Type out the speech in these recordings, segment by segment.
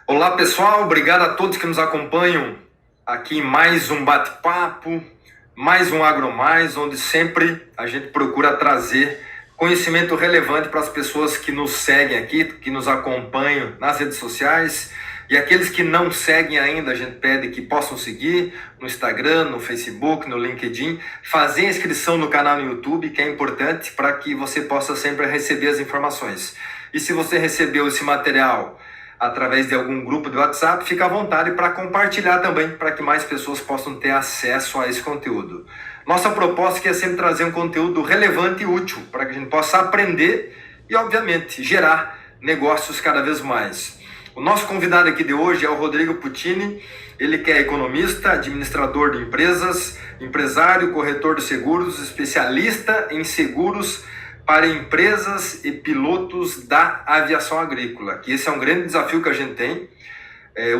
Olá pessoal, obrigado a todos que nos acompanham aqui em mais um bate-papo, mais um AgroMais, onde sempre a gente procura trazer conhecimento relevante para as pessoas que nos seguem aqui, que nos acompanham nas redes sociais, e aqueles que não seguem ainda, a gente pede que possam seguir no Instagram, no Facebook, no LinkedIn, fazer a inscrição no canal no YouTube, que é importante para que você possa sempre receber as informações. E se você recebeu esse material através de algum grupo de WhatsApp, fica à vontade para compartilhar também, para que mais pessoas possam ter acesso a esse conteúdo. Nossa proposta é sempre trazer um conteúdo relevante e útil, para que a gente possa aprender e, obviamente, gerar negócios cada vez mais. O nosso convidado aqui de hoje é o Rodrigo Puccini, ele que é economista, administrador de empresas, empresário, corretor de seguros, especialista em seguros para empresas e pilotos da aviação agrícola, que esse é um grande desafio que a gente tem.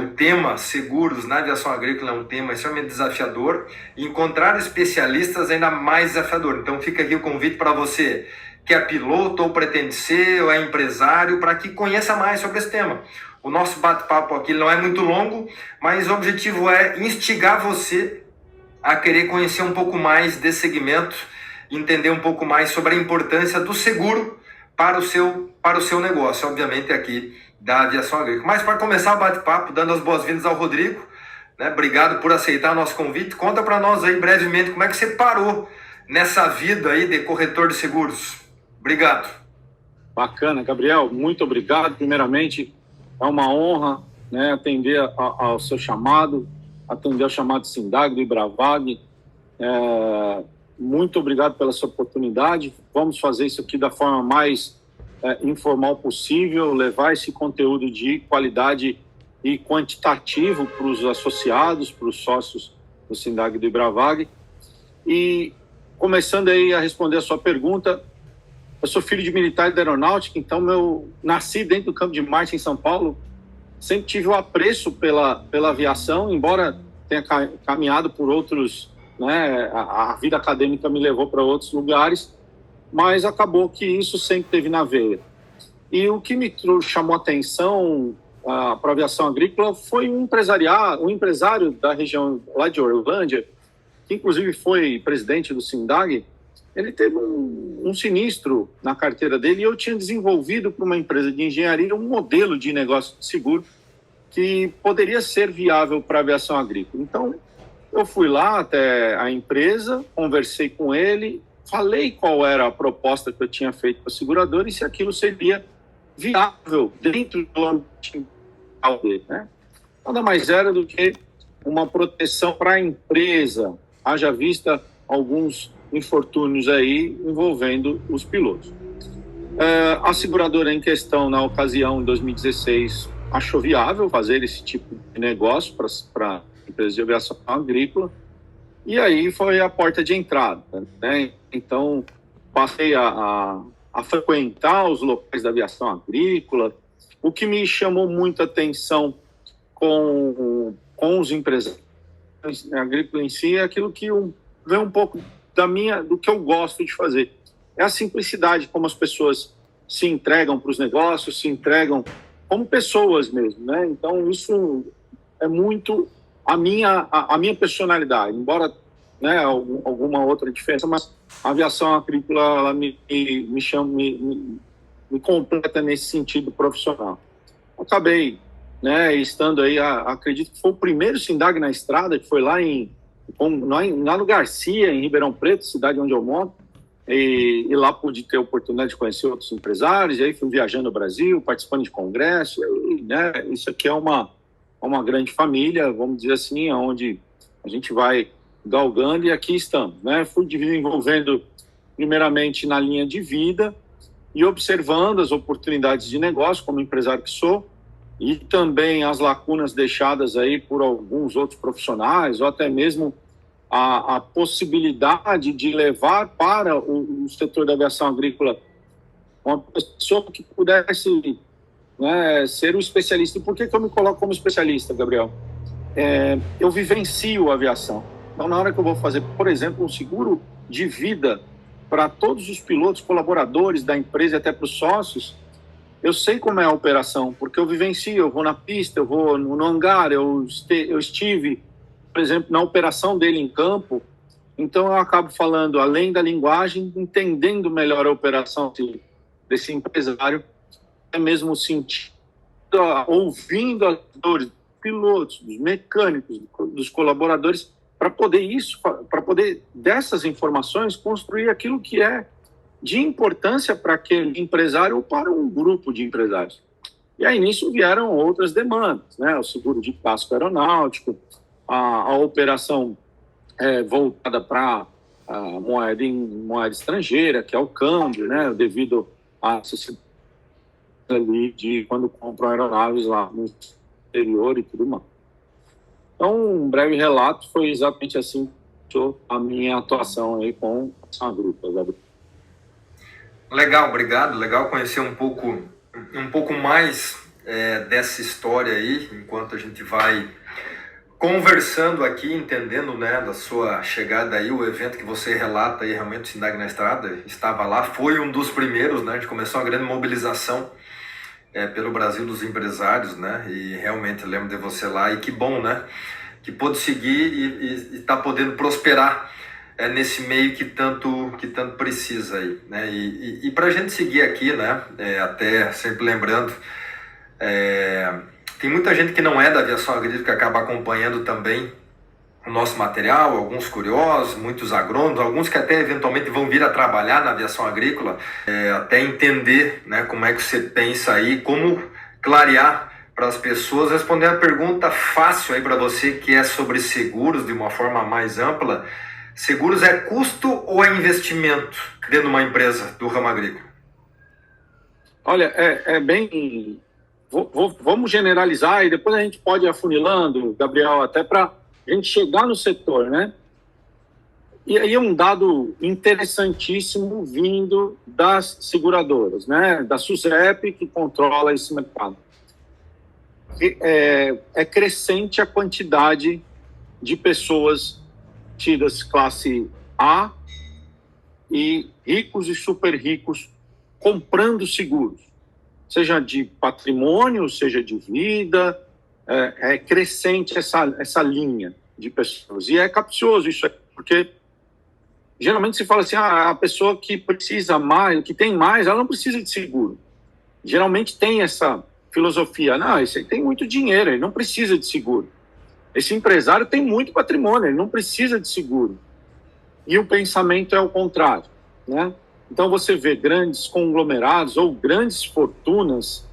O tema seguros na aviação agrícola é um tema extremamente desafiador, e encontrar especialistas é ainda mais desafiador. Então fica aqui o convite para você que é piloto ou pretende ser, ou é empresário, para que conheça mais sobre esse tema. O nosso bate-papo aqui não é muito longo, mas o objetivo é instigar você a querer conhecer um pouco mais desse segmento, entender um pouco mais sobre a importância do seguro para o seu negócio, obviamente aqui da aviação agrícola. Mas para começar o bate-papo, dando as boas-vindas ao Rodrigo, né? Obrigado por aceitar nosso convite. Conta para nós aí brevemente como é que você parou nessa vida aí de corretor de seguros. Obrigado. Bacana, Gabriel, muito obrigado. Primeiramente, é uma honra, né, atender ao seu chamado, atender ao chamado de Sindag, do Ibravag. Muito obrigado pela sua oportunidade. Vamos fazer isso aqui da forma mais informal possível, levar esse conteúdo de qualidade e quantitativo para os associados, para os sócios do Sindag do Ibravag. E começando aí a responder a sua pergunta, eu sou filho de militar da aeronáutica, então nasci dentro do campo de Marte em São Paulo, sempre tive o apreço pela aviação, embora tenha caminhado por outros, né, a vida acadêmica me levou para outros lugares, mas acabou que isso sempre teve na veia. E o que me chamou a atenção para a aviação agrícola foi um empresário da região lá de Orlândia, que inclusive foi presidente do Sindag. Ele teve um sinistro na carteira dele e eu tinha desenvolvido para uma empresa de engenharia um modelo de negócio de seguro que poderia ser viável para a aviação agrícola. Então, eu fui lá até a empresa, conversei com ele, falei qual era a proposta que eu tinha feito para a seguradora e se aquilo seria viável dentro do ambiente dele, né? Nada mais era do que uma proteção para a empresa, haja vista alguns infortúnios aí envolvendo os pilotos. A seguradora em questão, na ocasião, em 2016, achou viável fazer esse tipo de negócio para empresas de aviação agrícola, e aí foi a porta de entrada, né? Então, passei a frequentar os locais da aviação agrícola. O que me chamou muita atenção com os empresários agrícolas em si é aquilo que vem um pouco do que eu gosto de fazer. É a simplicidade, como as pessoas se entregam para os negócios, se entregam como pessoas mesmo, né? Então, isso é muito a minha personalidade, embora, né, alguma outra diferença, mas a aviação agrícola ela me completa nesse sentido profissional. Acabei, né, estando aí, acredito que foi o primeiro Sindag na estrada, que foi lá no Garcia, em Ribeirão Preto, cidade onde eu moro, e lá pude ter a oportunidade de conhecer outros empresários, e aí fui viajando no Brasil, participando de congresso, e, né, isso aqui é uma grande família, vamos dizer assim, onde a gente vai galgando, e aqui estamos, né? Fui desenvolvendo primeiramente na linha de vida e observando as oportunidades de negócio como empresário que sou, e também as lacunas deixadas aí por alguns outros profissionais, ou até mesmo a possibilidade de levar para o setor da aviação agrícola uma pessoa que pudesse, né, ser um especialista. E por que eu me coloco como especialista, Gabriel? Eu vivencio a aviação. Então, na hora que eu vou fazer, por exemplo, um seguro de vida para todos os pilotos, colaboradores da empresa e até para os sócios, eu sei como é a operação, porque eu vivencio, eu vou na pista, eu vou no hangar, eu estive, por exemplo, na operação dele em campo, então eu acabo falando, além da linguagem, entendendo melhor a operação desse empresário, é mesmo sentindo, ouvindo as dores dos pilotos, dos mecânicos, dos colaboradores, para poder dessas informações construir aquilo que é de importância para aquele empresário ou para um grupo de empresários. E aí nisso vieram outras demandas, né? O seguro de casco aeronáutico, a operação voltada para a moeda estrangeira, que é o câmbio, né? Devido à necessidade ali de quando compram aeronaves lá no exterior e tudo mais. Então, um breve relato foi exatamente assim a minha atuação aí com a grupo. Legal, obrigado. Legal conhecer um pouco mais dessa história aí, enquanto a gente vai conversando aqui, entendendo, né, da sua chegada aí, o evento que você relata aí, realmente, o SINDAG na Estrada, estava lá, foi um dos primeiros, né, a gente começou uma grande mobilização pelo Brasil dos empresários, né, e realmente lembro de você lá, e que bom, né, que pôde seguir e está podendo prosperar nesse meio que tanto precisa aí, né? E para a gente seguir aqui, né? Até sempre lembrando, tem muita gente que não é da aviação agrícola que acaba acompanhando também o nosso material, alguns curiosos, muitos agrônomos, alguns que até eventualmente vão vir a trabalhar na aviação agrícola, até entender, né, como é que você pensa aí, como clarear para as pessoas, responder a pergunta fácil aí para você, que é sobre seguros de uma forma mais ampla. Seguros é custo ou é investimento dentro de uma empresa do ramo agrícola? Olha, bem... Vamos generalizar e depois a gente pode ir afunilando, Gabriel, até para a gente chegar no setor, né? E aí é um dado interessantíssimo vindo das seguradoras, né? Da SUSEP, que controla esse mercado. É crescente a quantidade de pessoas tidas classe A e ricos e super ricos comprando seguros, seja de patrimônio, seja de vida, é crescente essa linha de pessoas. E é capcioso isso, porque geralmente se fala assim, a pessoa que precisa mais, que tem mais, ela não precisa de seguro. Geralmente tem essa filosofia, não, esse aí tem muito dinheiro, ele não precisa de seguro. Esse empresário tem muito patrimônio, ele não precisa de seguro. E o pensamento é o contrário, né? Então você vê grandes conglomerados ou grandes fortunas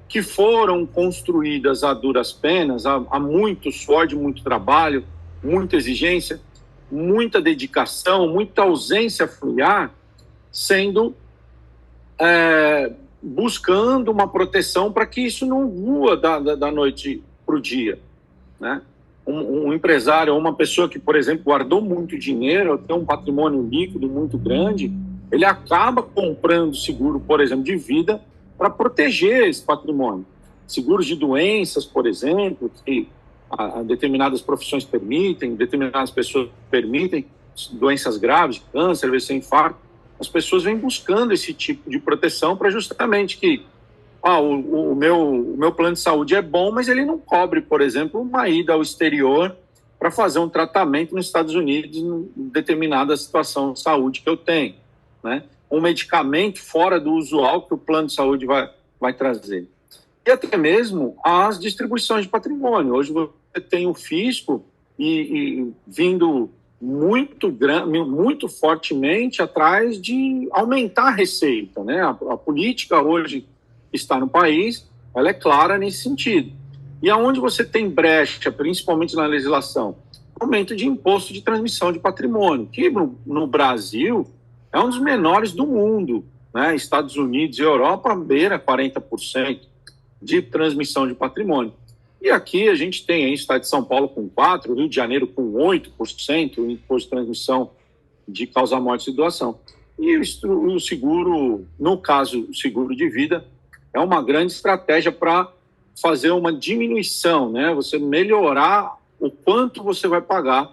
que foram construídas a duras penas, há muito suor, de muito trabalho, muita exigência, muita dedicação, muita ausência familiar, sendo buscando uma proteção para que isso não voa da noite para o dia, né? Um empresário ou uma pessoa que, por exemplo, guardou muito dinheiro, tem um patrimônio líquido muito grande, ele acaba comprando seguro, por exemplo, de vida para proteger esse patrimônio. Seguros de doenças, por exemplo, que determinadas profissões permitem, determinadas pessoas permitem, doenças graves, câncer, AVC, infarto, as pessoas vêm buscando esse tipo de proteção para justamente que o meu plano de saúde é bom, mas ele não cobre, por exemplo, uma ida ao exterior para fazer um tratamento nos Estados Unidos em determinada situação de saúde que eu tenho, né? Um medicamento fora do usual que o plano de saúde vai trazer. E até mesmo as distribuições de patrimônio. Hoje você tem o fisco e vindo muito fortemente atrás de aumentar a receita, né? A política hoje está no país, ela é clara nesse sentido. E aonde você tem brecha, principalmente na legislação? Aumento de imposto de transmissão de patrimônio, que no Brasil é um dos menores do mundo, né? Estados Unidos e Europa beira 40% de transmissão de patrimônio. E aqui a gente tem aí, Estado de São Paulo com 4%, Rio de Janeiro com 8%, o imposto de transmissão de causa-morte e doação. E o seguro, no caso, o seguro de vida, é uma grande estratégia para fazer uma diminuição, né? Você melhorar o quanto você vai pagar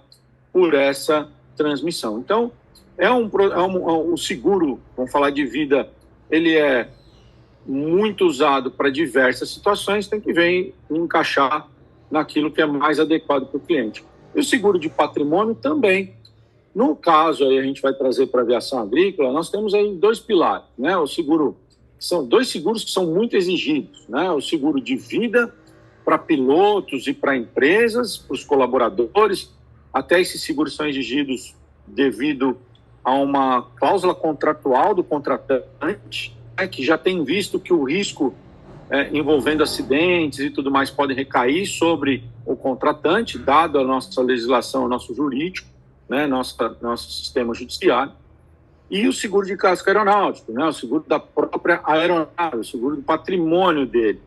por essa transmissão. Então, o seguro, vamos falar de vida, ele é muito usado para diversas situações, tem que ver e encaixar naquilo que é mais adequado para o cliente. E o seguro de patrimônio também. No caso, aí a gente vai trazer para a aviação agrícola, nós temos aí 2 pilares, né? O seguro, são 2 seguros que são muito exigidos, né? O seguro de vida para pilotos e para empresas, para os colaboradores. Até esses seguros são exigidos devido a uma cláusula contratual do contratante, né, que já tem visto que o risco envolvendo acidentes e tudo mais pode recair sobre o contratante, dado a nossa legislação, o nosso jurídico, né, nosso sistema judiciário. E o seguro de casco aeronáutico, né, o seguro da própria aeronave, o seguro do patrimônio dele,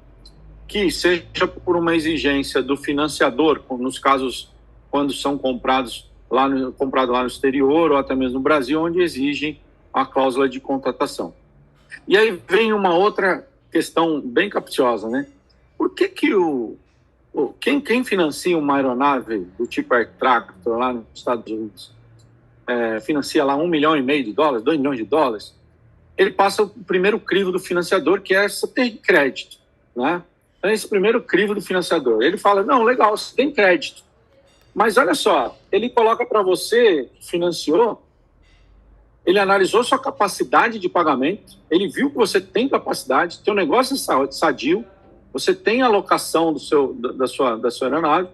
que seja por uma exigência do financiador, nos casos quando são comprados lá no exterior ou até mesmo no Brasil, onde exigem a cláusula de contratação. E aí vem uma outra questão bem capciosa, né? Por que quem financia uma aeronave do tipo Air Tractor lá nos Estados Unidos, financia lá $1,5 milhão, $2 milhões, ele passa o primeiro crivo do financiador, que é essa ter crédito, né? Então, esse primeiro crivo do financiador, ele fala, não, legal, você tem crédito, mas olha só, ele coloca para você, que financiou, ele analisou sua capacidade de pagamento, ele viu que você tem capacidade, teu negócio é sadio, você tem alocação da sua aeronave,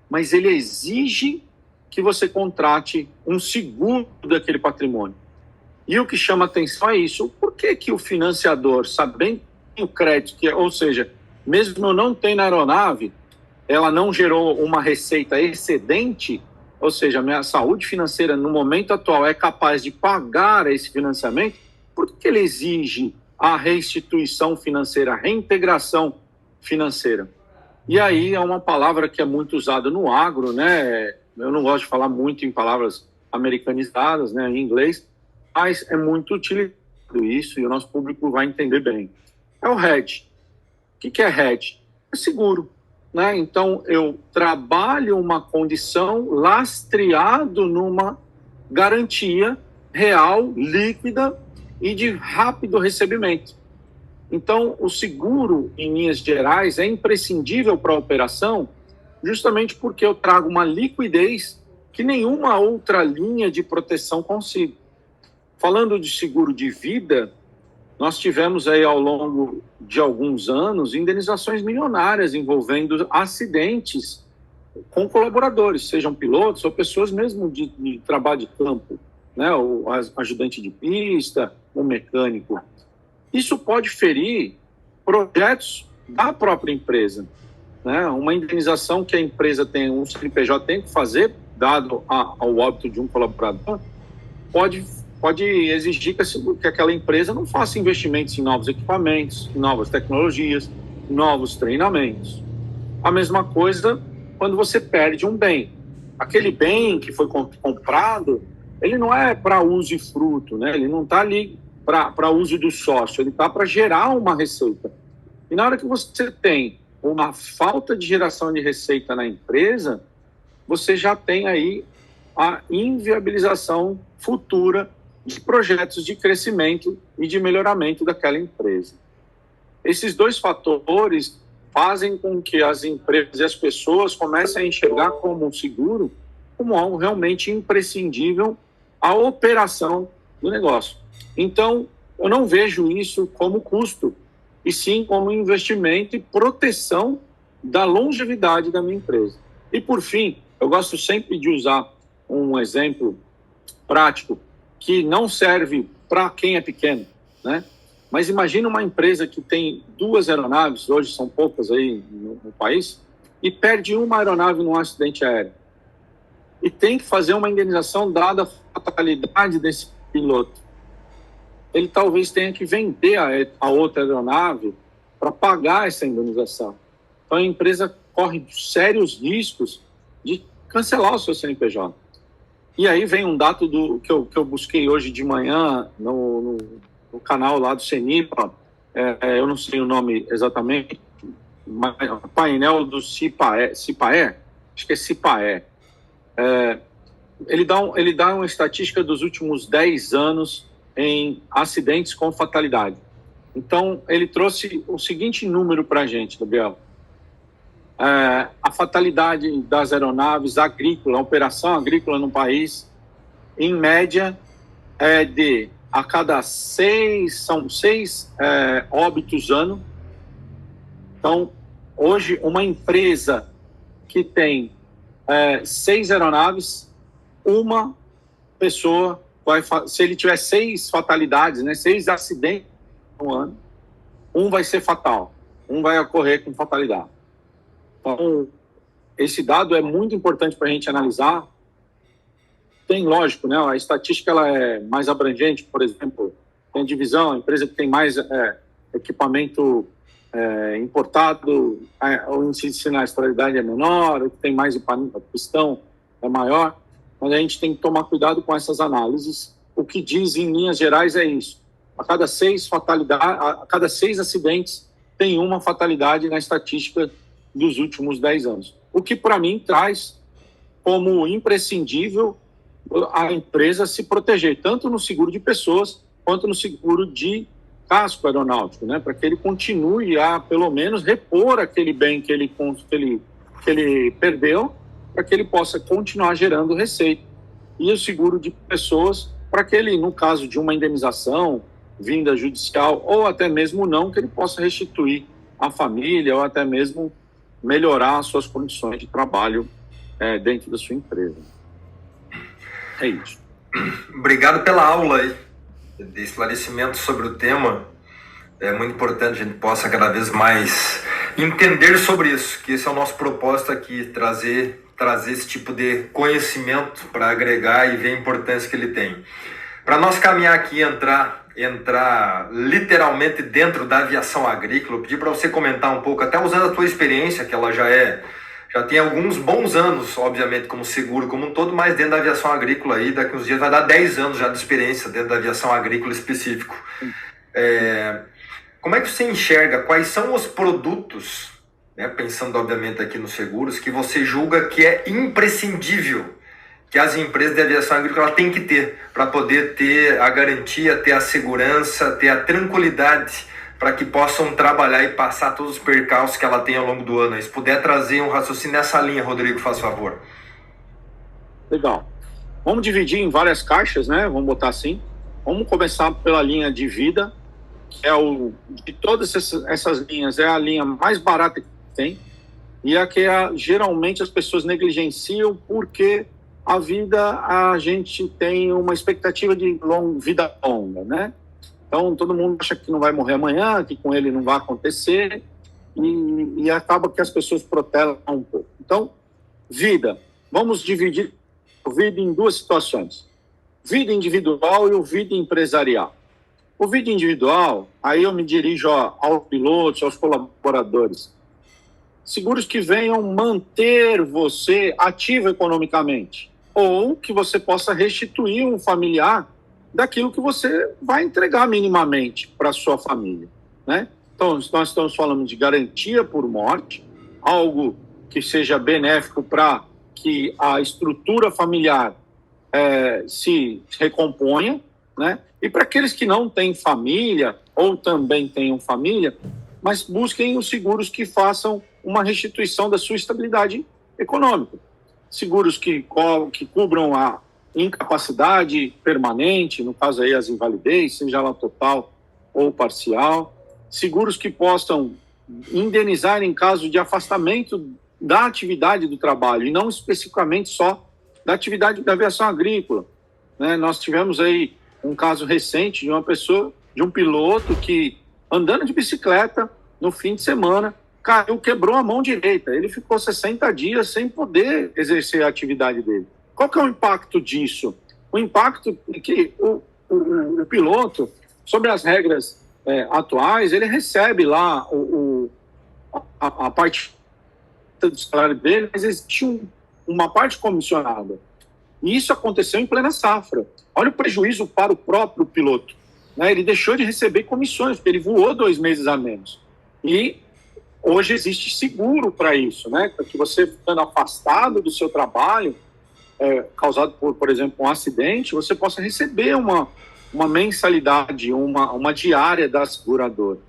mas ele exige que você contrate um seguro daquele patrimônio. E o que chama atenção é isso. Por que o financiador, sabendo o crédito, ou seja, mesmo eu não tendo aeronave, ela não gerou uma receita excedente, ou seja, a minha saúde financeira no momento atual é capaz de pagar esse financiamento, por que ele exige a restituição financeira, a reintegração financeira? E aí é uma palavra que é muito usada no agro, né? Eu não gosto de falar muito em palavras americanizadas, né, em inglês, mas é muito utilizado isso e o nosso público vai entender bem. É o hedge. O que é hedge? É seguro, né? Então, eu trabalho uma condição lastreado numa garantia real, líquida e de rápido recebimento. Então, o seguro, em linhas gerais, é imprescindível para a operação, justamente porque eu trago uma liquidez que nenhuma outra linha de proteção consiga. Falando de seguro de vida, nós tivemos aí ao longo de alguns anos indenizações milionárias envolvendo acidentes com colaboradores, sejam pilotos ou pessoas mesmo de trabalho de campo, né? O ajudante de pista, o mecânico. Isso pode ferir projetos da própria empresa, né? Uma indenização que a empresa tem, um CNPJ tem que fazer, dado ao óbito de um colaborador, pode exigir que aquela empresa não faça investimentos em novos equipamentos, em novas tecnologias, novos treinamentos. A mesma coisa quando você perde um bem. Aquele bem que foi comprado, ele não é para uso e fruto, né? Ele não está ali para uso do sócio, ele está para gerar uma receita. E na hora que você tem uma falta de geração de receita na empresa, você já tem aí a inviabilização futura de projetos de crescimento e de melhoramento daquela empresa. Esses 2 fatores fazem com que as empresas e as pessoas comecem a enxergar como um seguro como algo realmente imprescindível à operação do negócio. Então, eu não vejo isso como custo, e sim como investimento e proteção da longevidade da minha empresa. E, por fim, eu gosto sempre de usar um exemplo prático que não serve para quem é pequeno, né? Mas imagina uma empresa que tem 2 aeronaves, hoje são poucas aí no país, e perde uma aeronave num acidente aéreo. E tem que fazer uma indenização dada a fatalidade desse piloto. Ele talvez tenha que vender a outra aeronave para pagar essa indenização. Então a empresa corre sérios riscos de cancelar o seu CNPJ. E aí vem um dado que eu busquei hoje de manhã no canal lá do CENIPA, eu não sei o nome exatamente, mas painel do CIPAE, acho que é CIPAE. Ele dá uma estatística dos últimos 10 anos em acidentes com fatalidade. Então, ele trouxe o seguinte número para a gente, Gabriel. A fatalidade das aeronaves agrícolas, a operação agrícola no país, em média, é de a cada são seis óbitos ano. Então, hoje, uma empresa que tem 6 aeronaves, uma pessoa se ele tiver 6 fatalidades, né, 6 acidentes no ano, um vai ser fatal, um vai ocorrer com fatalidade. Então, esse dado é muito importante para a gente analisar. Tem, lógico, né, a estatística ela é mais abrangente, por exemplo, tem divisão, a empresa que tem mais equipamento importado, o índice de sinistralidade é menor, o que tem mais pistão é maior, mas a gente tem que tomar cuidado com essas análises. O que diz, em linhas gerais, é isso. A cada 6 acidentes, tem uma fatalidade na estatística dos últimos 10 anos. O que, para mim, traz como imprescindível a empresa se proteger, tanto no seguro de pessoas, quanto no seguro de casco aeronáutico, né? Para que ele continue a, pelo menos, repor aquele bem que ele perdeu, para que ele possa continuar gerando receita. E o seguro de pessoas, para que ele, no caso de uma indenização, vinda judicial, ou até mesmo não, que ele possa restituir à família, ou até mesmo melhorar as suas condições de trabalho dentro da sua empresa. É isso. Obrigado pela aula aí, de esclarecimento sobre o tema. É muito importante que a gente possa cada vez mais entender sobre isso, que esse é o nosso propósito aqui, trazer esse tipo de conhecimento para agregar e ver a importância que ele tem. Para nós caminhar aqui, entrar literalmente dentro da aviação agrícola, eu pedi para você comentar um pouco, até usando a tua experiência, que ela já tem alguns bons anos, obviamente, como seguro como um todo, mas dentro da aviação agrícola aí, daqui uns dias vai dar 10 anos já de experiência dentro da aviação agrícola específico. Como é que você enxerga quais são os produtos, né, pensando obviamente aqui nos seguros, que você julga que é imprescindível que as empresas de aviação agrícola têm que ter para poder ter a garantia, ter a segurança, ter a tranquilidade para que possam trabalhar e passar todos os percalços que ela tem ao longo do ano. Se puder trazer um raciocínio nessa linha, Rodrigo, faz favor. Legal. Vamos dividir em várias caixas, né? Vamos botar assim. Vamos começar pela linha de vida, que é de todas essas linhas, é a linha mais barata que tem e a que geralmente as pessoas negligenciam porque a gente tem uma expectativa de vida longa, né? Então, todo mundo acha que não vai morrer amanhã, que com ele não vai acontecer, e acaba que as pessoas protelam um pouco. Então, vida. Vamos dividir a vida em 2 situações. Vida individual e o vida empresarial. O vida individual, aí eu me dirijo aos pilotos, aos colaboradores. Seguros que venham manter você ativo economicamente, ou que você possa restituir um familiar daquilo que você vai entregar minimamente para a sua família, né? Então, nós estamos falando de garantia por morte, algo que seja benéfico para que a estrutura familiar se recomponha, né? E para aqueles que não têm família, ou também tenham família, mas busquem os seguros que façam uma restituição da sua estabilidade econômica. Seguros que cubram a incapacidade permanente, no caso aí as invalidez, seja ela total ou parcial. Seguros que possam indenizar em caso de afastamento da atividade do trabalho, e não especificamente só da atividade da aviação agrícola, né? Nós tivemos aí um caso recente de uma pessoa, de um piloto que, andando de bicicleta no fim de semana, caiu, quebrou a mão direita. Ele ficou 60 dias sem poder exercer a atividade dele. Qual que é o impacto disso? O impacto é que o piloto, sobre as regras atuais, ele recebe lá a parte do salário dele, mas existe uma parte comissionada. E isso aconteceu em plena safra. Olha o prejuízo para o próprio piloto, né? Ele deixou de receber comissões, porque ele voou 2 meses a menos. E hoje existe seguro para isso, né? Para que você, ficando afastado do seu trabalho, causado por exemplo, um acidente, você possa receber uma mensalidade, uma diária da seguradora.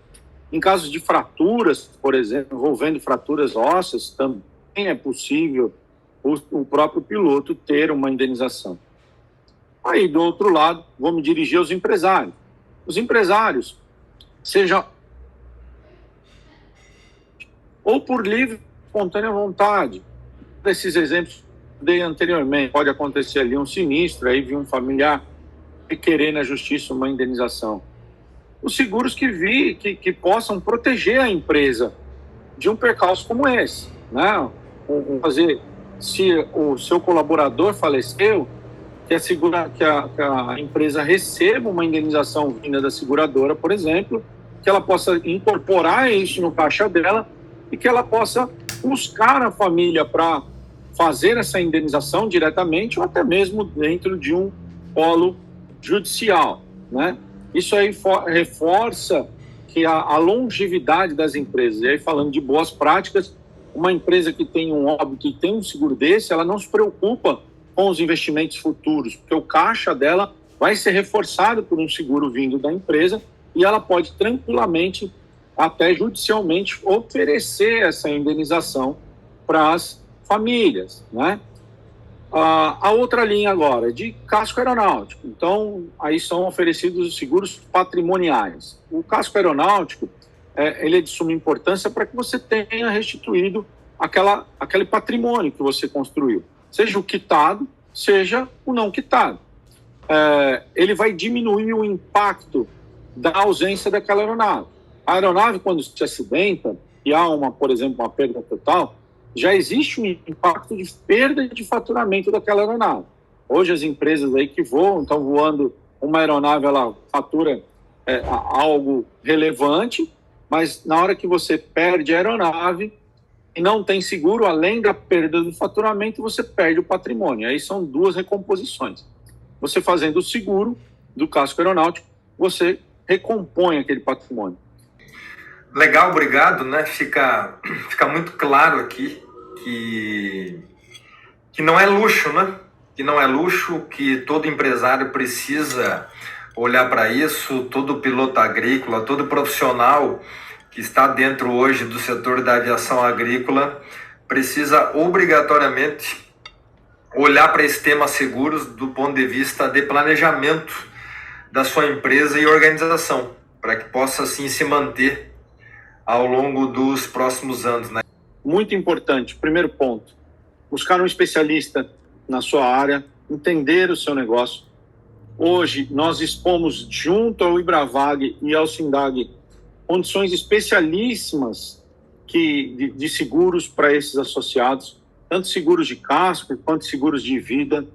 Em casos de fraturas, por exemplo, envolvendo fraturas ósseas, também é possível o próprio piloto ter uma indenização. Aí, do outro lado, vou me dirigir aos empresários. Os empresários, seja ou por livre, espontânea vontade, desses exemplos que dei anteriormente, pode acontecer ali um sinistro, aí vir um familiar e querer na justiça uma indenização. Os seguros que possam proteger a empresa de um percalço como esse, né? Se o seu colaborador faleceu, que a empresa receba uma indenização vinda da seguradora, por exemplo, que ela possa incorporar isso no caixa dela e que ela possa buscar a família para fazer essa indenização diretamente ou até mesmo dentro de um polo judicial, né? Isso aí reforça que a longevidade das empresas, e aí falando de boas práticas, uma empresa que tem um óbito e tem um seguro desse, ela não se preocupa com os investimentos futuros, porque o caixa dela vai ser reforçado por um seguro vindo da empresa e ela pode tranquilamente, até judicialmente, oferecer essa indenização para as famílias, né? A outra linha agora, de casco aeronáutico. Então, aí são oferecidos os seguros patrimoniais. O casco aeronáutico, ele é de suma importância para que você tenha restituído aquele patrimônio que você construiu. Seja o quitado, seja o não quitado. Ele vai diminuir o impacto da ausência daquela aeronave. A aeronave, quando se acidenta, e há, por exemplo, uma perda total, já existe um impacto de perda de faturamento daquela aeronave. Hoje as empresas aí que voam, estão voando uma aeronave, ela fatura algo relevante, mas na hora que você perde a aeronave e não tem seguro, além da perda do faturamento, você perde o patrimônio. Aí são duas recomposições. Você fazendo o seguro do casco aeronáutico, você recompõe aquele patrimônio. Legal, obrigado, né? Fica muito claro aqui que não é luxo, né? Que não é luxo, que todo empresário precisa olhar para isso, todo piloto agrícola, todo profissional que está dentro hoje do setor da aviação agrícola precisa obrigatoriamente olhar para esse tema seguros do ponto de vista de planejamento da sua empresa e organização, para que possa assim se manter ao longo dos próximos anos, né? Muito importante, primeiro ponto, buscar um especialista na sua área, entender o seu negócio. Hoje, nós dispomos, junto ao Ibravag e ao SINDAG, condições especialíssimas de seguros para esses associados, tanto seguros de casco quanto seguros de vida,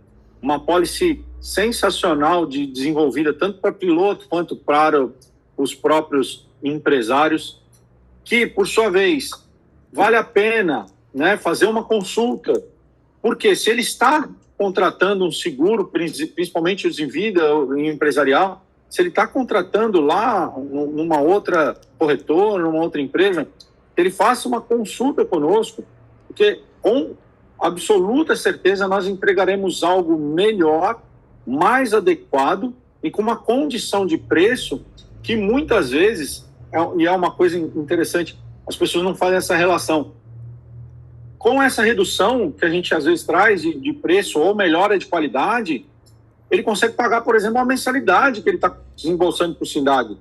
uma pólice sensacional desenvolvida tanto para piloto quanto para os próprios empresários, que, por sua vez, vale a pena, né, fazer uma consulta, porque se ele está contratando um seguro, principalmente os em vida ou em empresarial, se ele está contratando lá numa outra corretora, numa outra empresa, ele faça uma consulta conosco, porque com absoluta certeza nós entregaremos algo melhor, mais adequado e com uma condição de preço que muitas vezes, e é uma coisa interessante, as pessoas não fazem essa relação. Com essa redução que a gente às vezes traz de preço ou melhora de qualidade, ele consegue pagar, por exemplo, uma mensalidade que ele está desembolsando para o SINDAG.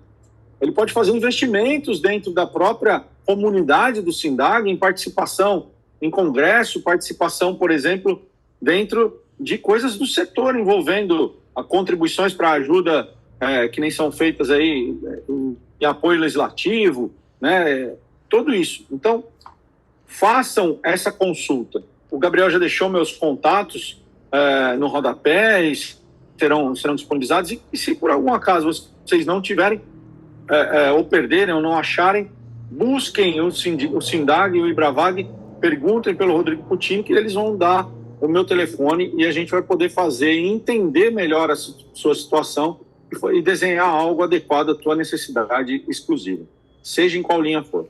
Ele pode fazer investimentos dentro da própria comunidade do SINDAG, em participação em congresso, participação, por exemplo, dentro de coisas do setor, envolvendo contribuições para ajuda que nem são feitas aí em apoio legislativo, né? Tudo isso. Então, façam essa consulta. O Gabriel já deixou meus contatos no rodapé, serão disponibilizados, e se por algum acaso vocês não tiverem, ou perderem, ou não acharem, busquem o SINDAG e o Ibravag, perguntem pelo Rodrigo Puccini, que eles vão dar o meu telefone e a gente vai poder fazer e entender melhor a sua situação e desenhar algo adequado à tua necessidade exclusiva, seja em qual linha for.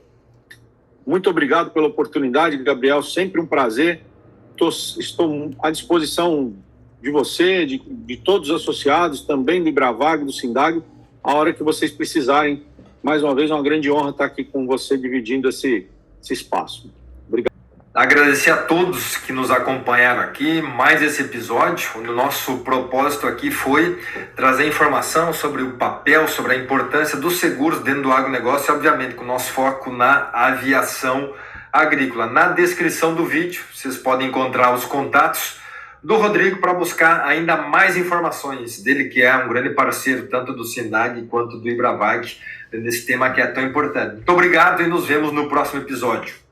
Muito obrigado pela oportunidade, Gabriel, sempre um prazer. Estou à disposição de você, de todos os associados, também do Ibravag, do Sindag, a hora que vocês precisarem. Mais uma vez, é uma grande honra estar aqui com você, dividindo esse espaço. Obrigado. Agradecer a todos que nos acompanharam aqui, mais esse episódio. O nosso propósito aqui foi trazer informação sobre o papel, sobre a importância dos seguros dentro do agronegócio, obviamente com o nosso foco na aviação agrícola. Na descrição do vídeo, vocês podem encontrar os contatos do Rodrigo para buscar ainda mais informações dele, que é um grande parceiro tanto do Sindag quanto do Ibravag, nesse tema que é tão importante. Muito obrigado e nos vemos no próximo episódio.